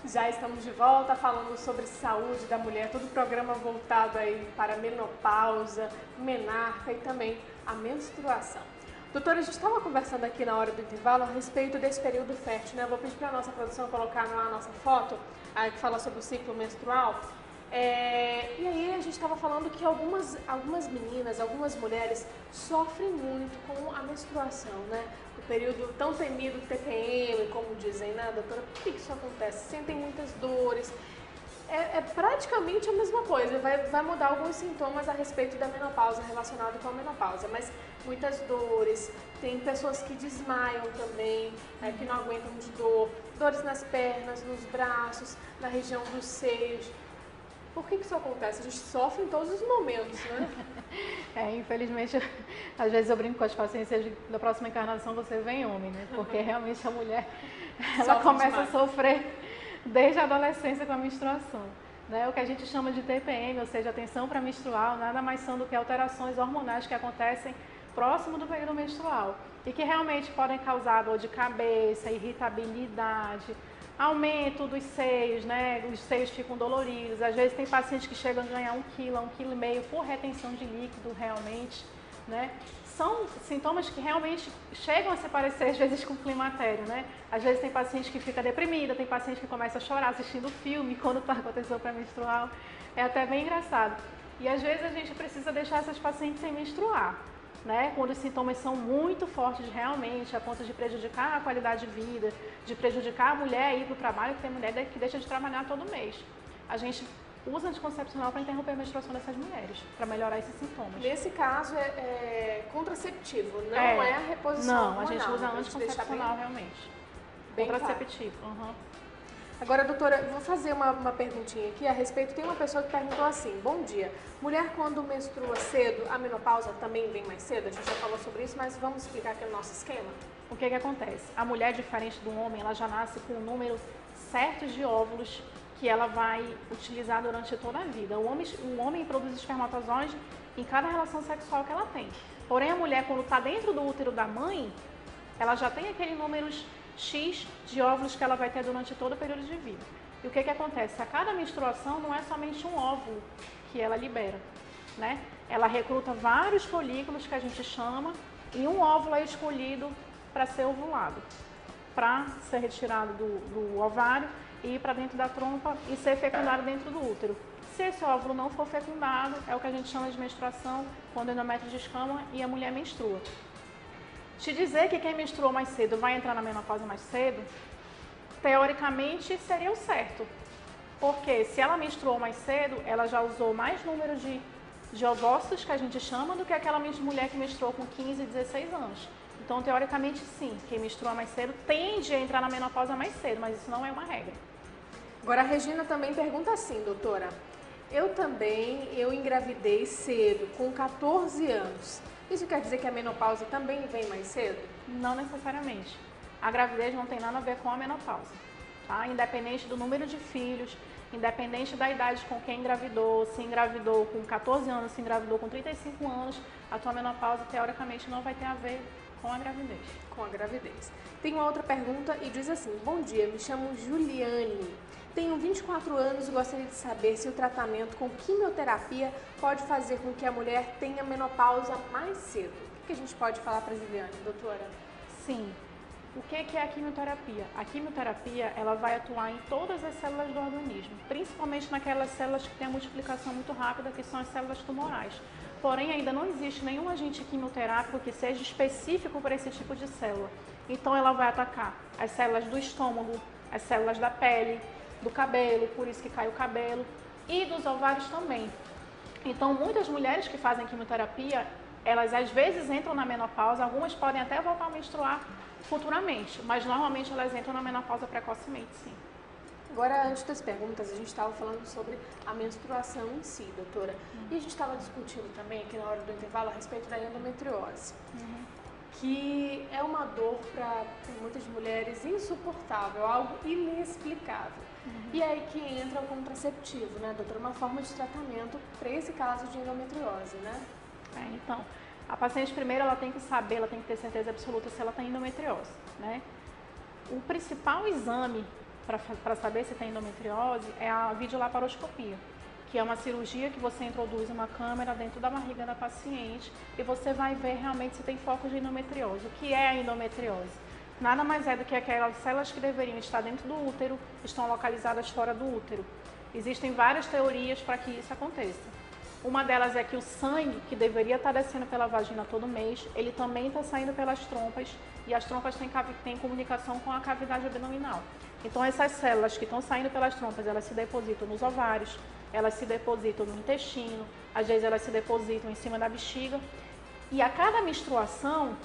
Já estamos de volta falando sobre saúde da mulher, todo o programa voltado aí para a menopausa, menarca e também a menstruação. Doutora, a gente estava conversando aqui na hora do intervalo a respeito desse período fértil, né? Eu vou pedir para a nossa produção colocar lá a nossa foto, que fala sobre o ciclo menstrual. E aí a gente estava falando que algumas meninas, algumas mulheres sofrem muito com a menstruação, né? O período tão temido TPM, como dizem, né, doutora? Por que isso acontece? Sentem muitas dores. É praticamente a mesma coisa, vai mudar alguns sintomas a respeito da menopausa, relacionado com a menopausa, mas muitas dores, tem pessoas que desmaiam também, que não aguentam de dor, dores nas pernas, nos braços, na região dos seios. Por que isso acontece? A gente sofre em todos os momentos, né? Infelizmente, às vezes eu brinco com as pacientes, da próxima encarnação você vem homem, né? Porque realmente a mulher, ela começa a sofrer desde a adolescência com a menstruação. Né? O que a gente chama de TPM, ou seja, tensão pré-menstrual, nada mais são do que alterações hormonais que acontecem próximo do período menstrual e que realmente podem causar dor de cabeça, irritabilidade, aumento dos seios, né? Os seios ficam doloridos. Às vezes tem pacientes que chegam a ganhar 1 quilo, 1,5 kg por retenção de líquido realmente, né? São sintomas que realmente chegam a se parecer às vezes com o climatério, né? Às vezes tem paciente que fica deprimida, tem paciente que começa a chorar assistindo filme quando está acontecendo pré-menstrual. É até bem engraçado. E às vezes a gente precisa deixar essas pacientes sem menstruar. Né? Quando os sintomas são muito fortes realmente, a ponto de prejudicar a qualidade de vida, de prejudicar a mulher a ir para o trabalho, que tem mulher que deixa de trabalhar todo mês. A gente usa anticoncepcional para interromper a menstruação dessas mulheres, para melhorar esses sintomas. Nesse caso é contraceptivo, não é a reposição hormonal. Não, a gente usa anticoncepcional realmente. Bem contraceptivo. Agora, doutora, vou fazer uma perguntinha aqui a respeito. Tem uma pessoa que perguntou assim: bom dia, mulher quando menstrua cedo, a menopausa também vem mais cedo? A gente já falou sobre isso, mas vamos explicar aqui o nosso esquema? O que acontece? A mulher, diferente do homem, ela já nasce com um número certo de óvulos que ela vai utilizar durante toda a vida. O homem produz espermatozoide em cada relação sexual que ela tem. Porém, a mulher, quando está dentro do útero da mãe, ela já tem aquele número X de óvulos que ela vai ter durante todo o período de vida. E o que acontece? A cada menstruação não é somente um óvulo que ela libera, né? Ela recruta vários folículos que a gente chama e um óvulo é escolhido para ser ovulado, para ser retirado do ovário e ir para dentro da trompa e ser fecundado dentro do útero. Se esse óvulo não for fecundado, é o que a gente chama de menstruação, quando o endométrio descama e a mulher menstrua. Te dizer que quem menstruou mais cedo vai entrar na menopausa mais cedo, teoricamente seria o certo. Porque se ela menstruou mais cedo, ela já usou mais número de ovócitos, que a gente chama, do que aquela mulher que menstruou com 15, 16 anos. Então, teoricamente, sim, quem menstrua mais cedo tende a entrar na menopausa mais cedo, mas isso não é uma regra. Agora, a Regina também pergunta assim, doutora. Eu engravidei cedo, com 14 anos. Isso quer dizer que a menopausa também vem mais cedo? Não necessariamente. A gravidez não tem nada a ver com a menopausa, tá? Independente do número de filhos, independente da idade com quem engravidou, se engravidou com 14 anos, se engravidou com 35 anos, a tua menopausa teoricamente não vai ter a ver com a gravidez. Com a gravidez. Tem uma outra pergunta e diz assim: bom dia, me chamo Juliane. Tenho 24 anos e gostaria de saber se o tratamento com quimioterapia pode fazer com que a mulher tenha menopausa mais cedo. O que a gente pode falar para a Juliane, doutora? Sim. O que é a quimioterapia? A quimioterapia ela vai atuar em todas as células do organismo, principalmente naquelas células que têm a multiplicação muito rápida, que são as células tumorais. Porém, ainda não existe nenhum agente quimioterápico que seja específico para esse tipo de célula. Então, ela vai atacar as células do estômago, as células da pele, do cabelo, por isso que cai o cabelo, e dos ovários também. Então, muitas mulheres que fazem quimioterapia, elas às vezes entram na menopausa, algumas podem até voltar a menstruar futuramente, mas normalmente elas entram na menopausa precocemente, sim. Agora, antes das perguntas, a gente estava falando sobre a menstruação em si, doutora. E a gente estava discutindo também aqui na hora do intervalo a respeito da endometriose. Que é uma dor para muitas mulheres insuportável, algo inexplicável. E aí que entra o contraceptivo, né, doutora? Uma forma de tratamento para esse caso de endometriose, né? Então, a paciente primeiro ela tem que saber, ela tem que ter certeza absoluta se ela tem endometriose, né? O principal exame para saber se tem endometriose é a videolaparoscopia, que é uma cirurgia que você introduz uma câmera dentro da barriga da paciente e você vai ver realmente se tem focos de endometriose. O que é a endometriose? Nada mais é do que aquelas células que deveriam estar dentro do útero, estão localizadas fora do útero. Existem várias teorias para que isso aconteça. Uma delas é que o sangue, que deveria estar descendo pela vagina todo mês, ele também está saindo pelas trompas, e as trompas têm comunicação com a cavidade abdominal. Então essas células que estão saindo pelas trompas, elas se depositam nos ovários, elas se depositam no intestino, às vezes elas se depositam em cima da bexiga, e a cada menstruação,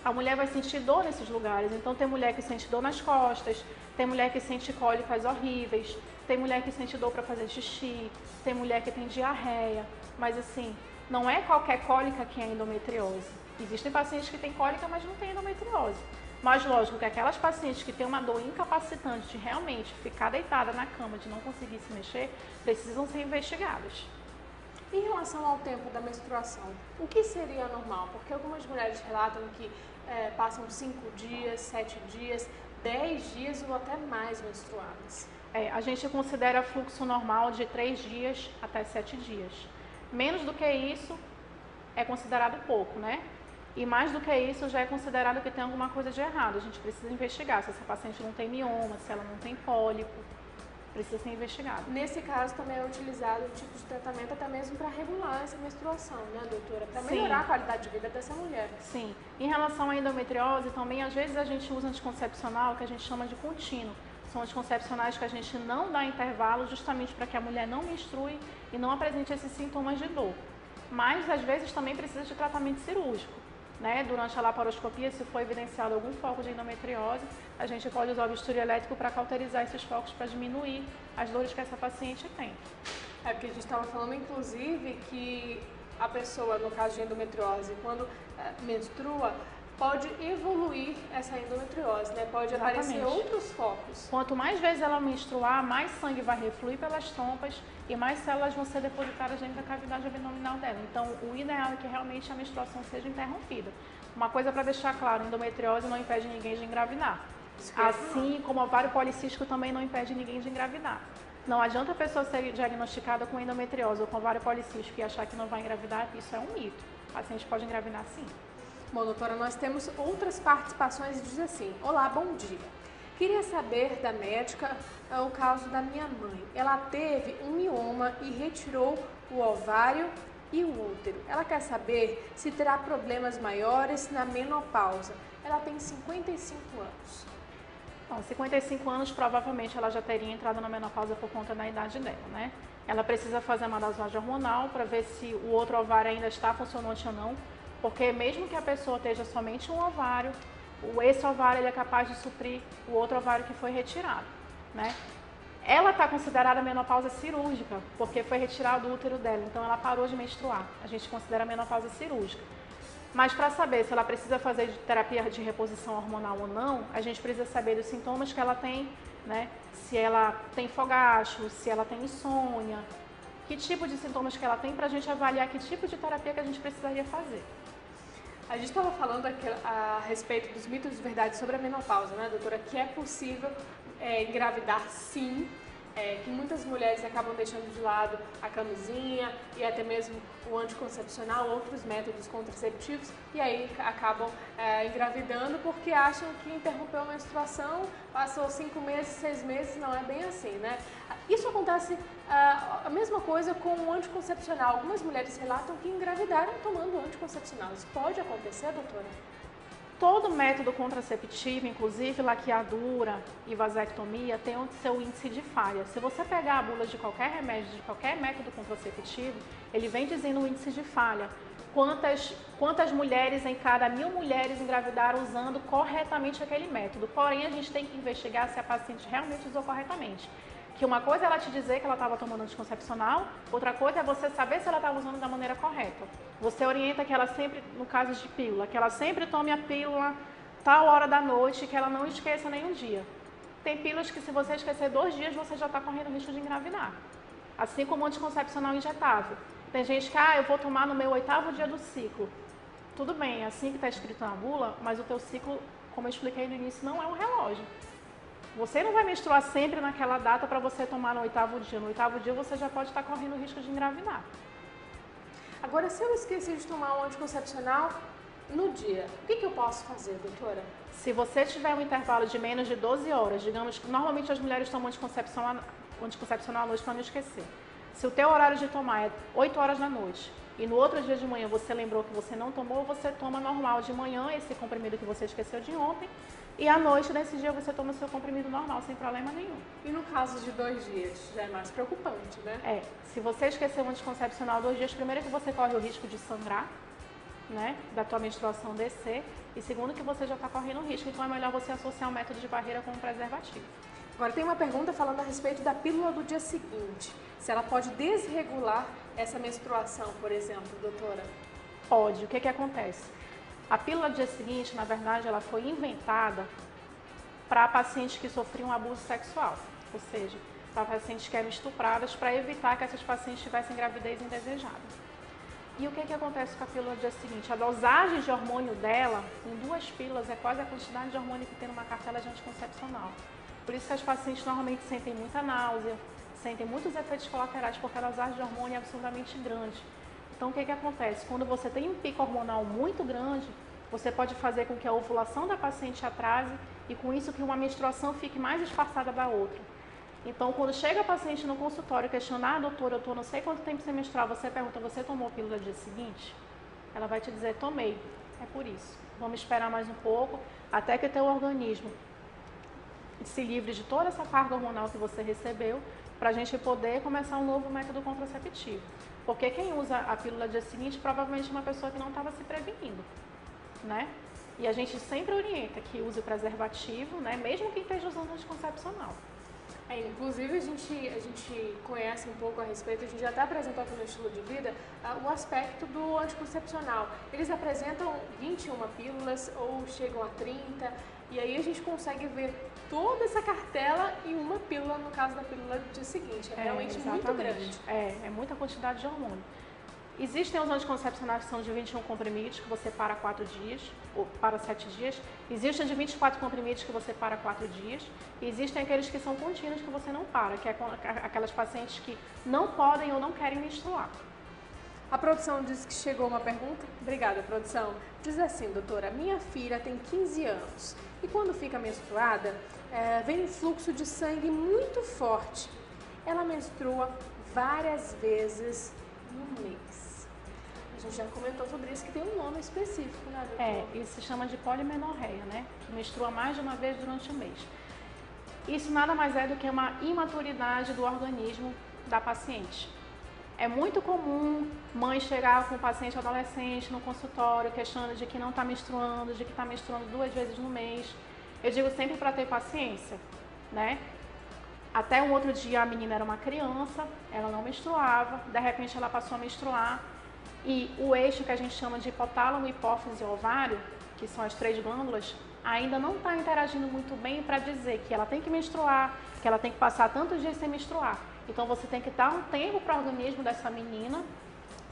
a mulher vai sentir dor nesses lugares. Então tem mulher que sente dor nas costas, tem mulher que sente cólicas horríveis, tem mulher que sente dor para fazer xixi, tem mulher que tem diarreia, mas assim, não é qualquer cólica que é endometriose. Existem pacientes que têm cólica, mas não têm endometriose. Mas lógico que aquelas pacientes que têm uma dor incapacitante de realmente ficar deitada na cama, de não conseguir se mexer, precisam ser investigadas. Em relação ao tempo da menstruação, o que seria normal? Porque algumas mulheres relatam que passam 5 dias, 7 dias, 10 dias ou até mais menstruadas. A gente considera fluxo normal de 3 dias até 7 dias. Menos do que isso é considerado pouco, né? E mais do que isso já é considerado que tem alguma coisa de errado. A gente precisa investigar se essa paciente não tem mioma, se ela não tem pólipo. Precisa ser investigado. Nesse caso também é utilizado um tipo de tratamento até mesmo para regular essa menstruação, né, doutora? Para melhorar a qualidade de vida dessa mulher. Sim. Em relação à endometriose, também às vezes a gente usa anticoncepcional que a gente chama de contínuo. São anticoncepcionais que a gente não dá intervalo justamente para que a mulher não menstrue e não apresente esses sintomas de dor. Mas às vezes também precisa de tratamento cirúrgico. Né? Durante a laparoscopia, se for evidenciado algum foco de endometriose, a gente pode usar o bisturi elétrico para cauterizar esses focos, para diminuir as dores que essa paciente tem. Porque a gente estava falando, inclusive, que a pessoa, no caso de endometriose, quando menstrua, pode evoluir essa endometriose, né? Pode aparecer outros focos. Quanto mais vezes ela menstruar, mais sangue vai refluir pelas trompas e mais células vão ser depositadas dentro da cavidade abdominal dela. Então, o ideal é que realmente a menstruação seja interrompida. Uma coisa para deixar claro, endometriose não impede ninguém de engravidar. Assim como o ovário policístico também não impede ninguém de engravidar. Não adianta a pessoa ser diagnosticada com endometriose ou com ovário policístico e achar que não vai engravidar, isso é um mito. O paciente pode engravidar sim. Bom, doutora, nós temos outras participações e diz assim: olá, bom dia. Queria saber da médica o caso da minha mãe. Ela teve um mioma e retirou o ovário e o útero. Ela quer saber se terá problemas maiores na menopausa. Ela tem 55 anos. Bom, 55 anos provavelmente ela já teria entrado na menopausa por conta da idade dela, né? Ela precisa fazer uma dosagem hormonal para ver se o outro ovário ainda está funcionante ou não. Porque mesmo que a pessoa esteja somente um ovário, esse ovário ele é capaz de suprir o outro ovário que foi retirado, né? Ela está considerada menopausa cirúrgica, porque foi retirado o útero dela, então ela parou de menstruar. A gente considera menopausa cirúrgica. Mas para saber se ela precisa fazer terapia de reposição hormonal ou não, a gente precisa saber dos sintomas que ela tem, né? Se ela tem fogacho, se ela tem insônia, que tipo de sintomas que ela tem para a gente avaliar que tipo de terapia que a gente precisaria fazer. A gente estava falando aqui a respeito dos mitos de verdade sobre a menopausa, né, doutora? Que é possível engravidar sim, que muitas mulheres acabam deixando de lado a camisinha e até mesmo o anticoncepcional, outros métodos contraceptivos, e aí acabam engravidando porque acham que interrompeu a menstruação, passou 5 meses, 6 meses, não é bem assim, né? Isso acontece a mesma coisa com o anticoncepcional. Algumas mulheres relatam que engravidaram tomando anticoncepcional. Isso pode acontecer, doutora? Todo método contraceptivo, inclusive laqueadura e vasectomia, tem o seu índice de falha. Se você pegar a bula de qualquer remédio, de qualquer método contraceptivo, ele vem dizendo o índice de falha. Quantas mulheres em cada 1000 mulheres engravidaram usando corretamente aquele método. Porém, a gente tem que investigar se a paciente realmente usou corretamente. Que uma coisa é ela te dizer que ela estava tomando anticoncepcional, outra coisa é você saber se ela estava usando da maneira correta. Você orienta que ela sempre, no caso de pílula, que ela sempre tome a pílula tal hora da noite, que ela não esqueça nenhum dia. Tem pílulas que se você esquecer 2 dias, você já está correndo risco de engravidar. Assim como o anticoncepcional injetável. Tem gente que, eu vou tomar no meu 8º dia do ciclo. Tudo bem, é assim que está escrito na bula, mas o teu ciclo, como eu expliquei no início, não é um relógio. Você não vai menstruar sempre naquela data para você tomar no 8º dia. No 8º dia você já pode estar correndo o risco de engravidar. Agora, se eu esqueci de tomar um anticoncepcional no dia, o que eu posso fazer, doutora? Se você tiver um intervalo de menos de 12 horas, digamos que normalmente as mulheres tomam anticoncepcional à noite para não esquecer. Se o teu horário de tomar é 8 horas da noite e no outro dia de manhã você lembrou que você não tomou, você toma normal de manhã, esse comprimido que você esqueceu de ontem, e à noite, nesse dia, você toma o seu comprimido normal, sem problema nenhum. E no caso de 2 dias, já é mais preocupante, né? Se você esqueceu o anticoncepcional 2 dias, primeiro que você corre o risco de sangrar, né, da tua menstruação descer, e segundo que você já está correndo risco, então é melhor você associar o método de barreira com o preservativo. Agora tem uma pergunta falando a respeito da pílula do dia seguinte, se ela pode desregular essa menstruação, por exemplo, doutora? Pode. O que acontece? A pílula do dia seguinte, na verdade, ela foi inventada para pacientes que sofriam abuso sexual, ou seja, para pacientes que eram estupradas, para evitar que essas pacientes tivessem gravidez indesejada. E o que acontece com a pílula do dia seguinte? A dosagem de hormônio dela, em 2 pílulas, é quase a quantidade de hormônio que tem numa cartela de anticoncepcional. Por isso que as pacientes normalmente sentem muita náusea, sentem muitos efeitos colaterais, porque a dosagem de hormônio é absolutamente grande. Então, o que acontece? Quando você tem um pico hormonal muito grande, você pode fazer com que a ovulação da paciente atrase e, com isso, que uma menstruação fique mais espaçada da outra. Então, quando chega a paciente no consultório questionar, doutora, eu estou não sei quanto tempo sem menstruar, você pergunta, você tomou a pílula no dia seguinte? Ela vai te dizer, tomei. É por isso. Vamos esperar mais um pouco, até que o teu organismo se livre de toda essa carga hormonal que você recebeu, para a gente poder começar um novo método contraceptivo. Porque quem usa a pílula no dia seguinte provavelmente é uma pessoa que não estava se prevenindo, né? E a gente sempre orienta que use o preservativo, né? Mesmo quem esteja usando anticoncepcional. Inclusive a gente conhece um pouco a respeito, a gente já até apresentou aqui no Estilo de Vida o aspecto do anticoncepcional. Eles apresentam 21 pílulas ou chegam a 30, e aí a gente consegue ver toda essa cartela em uma pílula, no caso da pílula do dia seguinte. É realmente muito grande. É muita quantidade de hormônio. Existem os anticoncepcionais que são de 21 comprimidos, que você para 4 dias, ou para 7 dias. Existem de 24 comprimidos que você para 4 dias. E existem aqueles que são contínuos que você não para, que é aquelas pacientes que não podem ou não querem menstruar. A produção diz que chegou uma pergunta. Obrigada, produção. Diz assim, doutora, minha filha tem 15 anos e quando fica menstruada, vem um fluxo de sangue muito forte. Ela menstrua várias vezes no mês. A gente já comentou sobre isso, que tem um nome específico, né, doutora? Isso se chama de polimenorreia, né? Que menstrua mais de uma vez durante o mês. Isso nada mais é do que uma imaturidade do organismo da paciente. É muito comum mãe chegar com um paciente adolescente no consultório questionando de que não está menstruando, de que está menstruando 2 vezes no mês. Eu digo sempre para ter paciência, né? Até um outro dia a menina era uma criança, ela não menstruava, de repente ela passou a menstruar e o eixo que a gente chama de hipotálamo, hipófise e ovário, que são as 3 glândulas, ainda não está interagindo muito bem para dizer que ela tem que menstruar, que ela tem que passar tantos dias sem menstruar. Então você tem que dar um tempo para o organismo dessa menina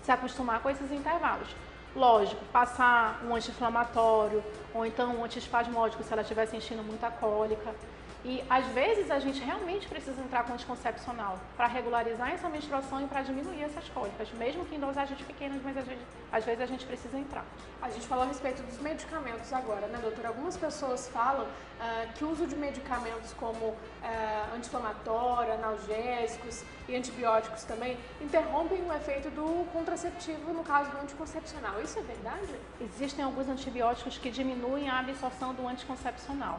se acostumar com esses intervalos. Lógico, passar um anti-inflamatório ou então um antiespasmódico se ela estiver sentindo muita cólica. E às vezes a gente realmente precisa entrar com anticoncepcional para regularizar essa menstruação e para diminuir essas cólicas, mesmo que em dosagens pequenas, mas às vezes a gente precisa entrar. A gente falou a respeito dos medicamentos agora, né, doutora? Algumas pessoas falam que o uso de medicamentos como anti-inflamatório, analgésicos e antibióticos também interrompem o efeito do contraceptivo no caso do anticoncepcional. Isso é verdade? Existem alguns antibióticos que diminuem a absorção do anticoncepcional.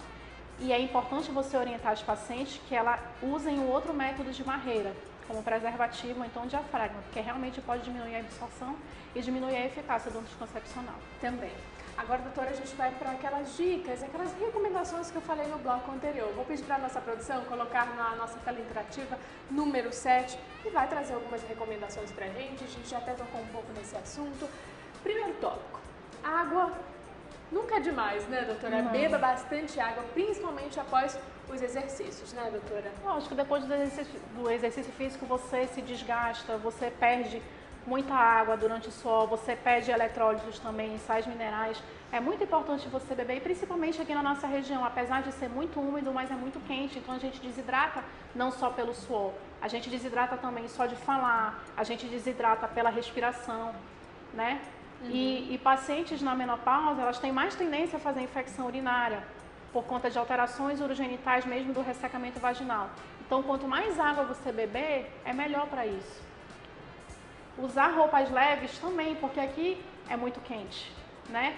E é importante você orientar as pacientes que elas usem um outro método de barreira, como preservativo ou então diafragma, porque realmente pode diminuir a absorção e diminuir a eficácia do anticoncepcional. Também. Agora, doutora, a gente vai para aquelas dicas, aquelas recomendações que eu falei no bloco anterior. Vou pedir para a nossa produção colocar na nossa tela interativa número 7 e vai trazer algumas recomendações para a gente já até tocou um pouco nesse assunto. Primeiro tópico, água. Nunca é demais, né, doutora? Não. Beba bastante água, principalmente após os exercícios, né, doutora? Lógico, depois do exercício físico você se desgasta, você perde muita água durante o suor, você perde eletrólitos também, sais minerais. É muito importante você beber, e principalmente aqui na nossa região, apesar de ser muito úmido, mas é muito quente, então a gente desidrata não só pelo suor, a gente desidrata também só de falar, a gente desidrata pela respiração, né? E pacientes na menopausa, elas têm mais tendência a fazer infecção urinária, por conta de alterações urogenitais mesmo do ressecamento vaginal. Então, quanto mais água você beber, é melhor para isso. Usar roupas leves também, porque aqui é muito quente, né?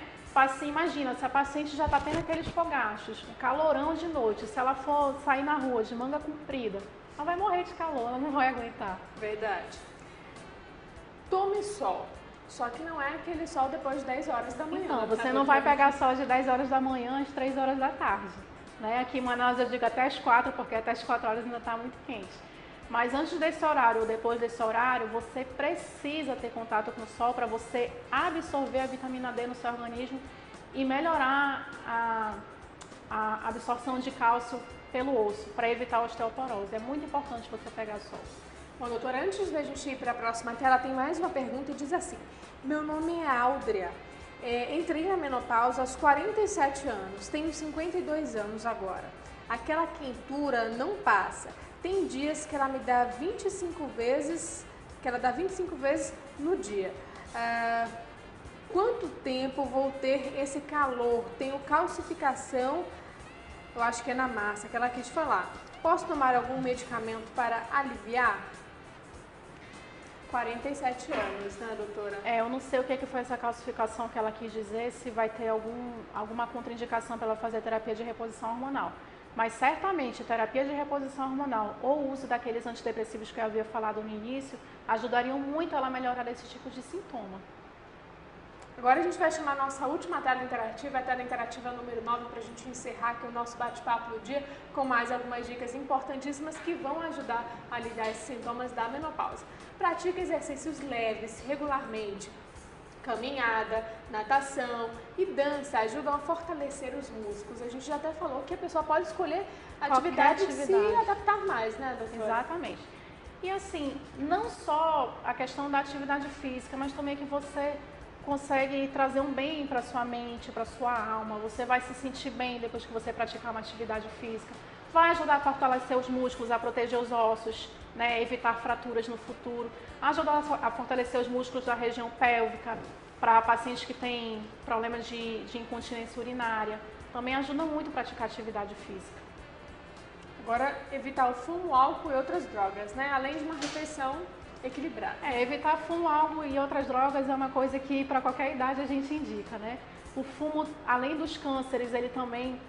Imagina, se a paciente já está tendo aqueles fogachos, um calorão de noite, se ela for sair na rua de manga comprida, ela vai morrer de calor, ela não vai aguentar. Verdade. Tome sol. Só que não é aquele sol depois de 10 horas da manhã. Então, você não vai pegar sol de 10 horas da manhã às 3 horas da tarde. Né? Aqui em Manaus eu digo até às 4, porque até às 4 horas ainda está muito quente. Mas antes desse horário ou depois desse horário, você precisa ter contato com o sol para você absorver a vitamina D no seu organismo e melhorar a absorção de cálcio pelo osso, para evitar a osteoporose. É muito importante você pegar sol. Bom, doutora, antes da gente ir para a próxima tela, tem mais uma pergunta e diz assim: meu nome é Áudrea, entrei na menopausa aos 47 anos, tenho 52 anos agora. Aquela quentura não passa. Tem dias que ela me dá 25 vezes, no dia. Quanto tempo vou ter esse calor? Tenho calcificação, eu acho que é na massa, que ela quis falar. Posso tomar algum medicamento para aliviar? 47 anos, né, doutora? Eu não sei o que foi essa calcificação que ela quis dizer, se vai ter alguma contraindicação para ela fazer terapia de reposição hormonal. Mas certamente terapia de reposição hormonal ou o uso daqueles antidepressivos que eu havia falado no início ajudariam muito ela a melhorar esse tipo de sintoma. Agora a gente vai chamar a nossa última tela interativa, a tela interativa número 9, para a gente encerrar aqui o nosso bate-papo do dia com mais algumas dicas importantíssimas que vão ajudar a aliviar esses sintomas da menopausa. Pratique exercícios leves regularmente. Caminhada, natação e dança ajudam a fortalecer os músculos. A gente já até falou que a pessoa pode escolher a atividade que se adaptar mais, né, doutora? Exatamente. E assim, não só a questão da atividade física, mas também que você consegue trazer um bem para sua mente, para sua alma. Você vai se sentir bem depois que você praticar uma atividade física. Vai ajudar a fortalecer os músculos, a proteger os ossos, né, evitar fraturas no futuro. Ajudar a fortalecer os músculos da região pélvica para pacientes que têm problemas de incontinência urinária. Também ajuda muito a praticar atividade física. Agora, evitar o fumo, álcool e outras drogas, né? Além de uma refeição equilibrada. Evitar fumo, álcool e outras drogas é uma coisa que para qualquer idade a gente indica, né? O fumo, além dos cânceres, ele também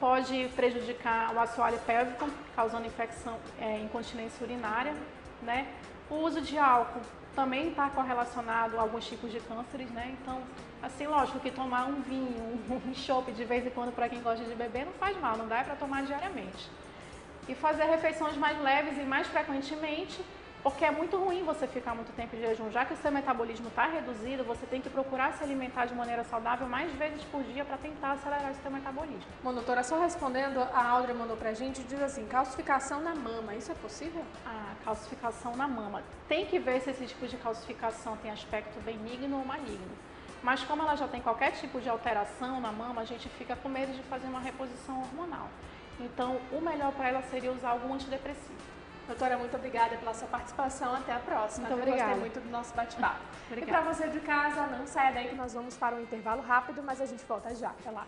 pode prejudicar o assoalho pélvico, causando infecção, incontinência urinária, né? O uso de álcool também está correlacionado a alguns tipos de cânceres, né? Então, assim, lógico que tomar um vinho, um chopp de vez em quando para quem gosta de beber não faz mal, não dá para tomar diariamente. E fazer refeições mais leves e mais frequentemente, porque é muito ruim você ficar muito tempo em jejum. Já que o seu metabolismo está reduzido, você tem que procurar se alimentar de maneira saudável mais vezes por dia para tentar acelerar esse seu metabolismo. Bom, doutora, só respondendo, a Áudrea mandou pra gente, diz assim, calcificação na mama, isso é possível? Calcificação na mama. Tem que ver se esse tipo de calcificação tem aspecto benigno ou maligno. Mas como ela já tem qualquer tipo de alteração na mama, a gente fica com medo de fazer uma reposição hormonal. Então, o melhor para ela seria usar algum antidepressivo. Doutora, muito obrigada pela sua participação. Até a próxima. Muito obrigada. Gostei muito do nosso bate-papo. E Obrigada. para você de casa, não saia daí que nós vamos para um intervalo rápido, mas a gente volta já. Até lá.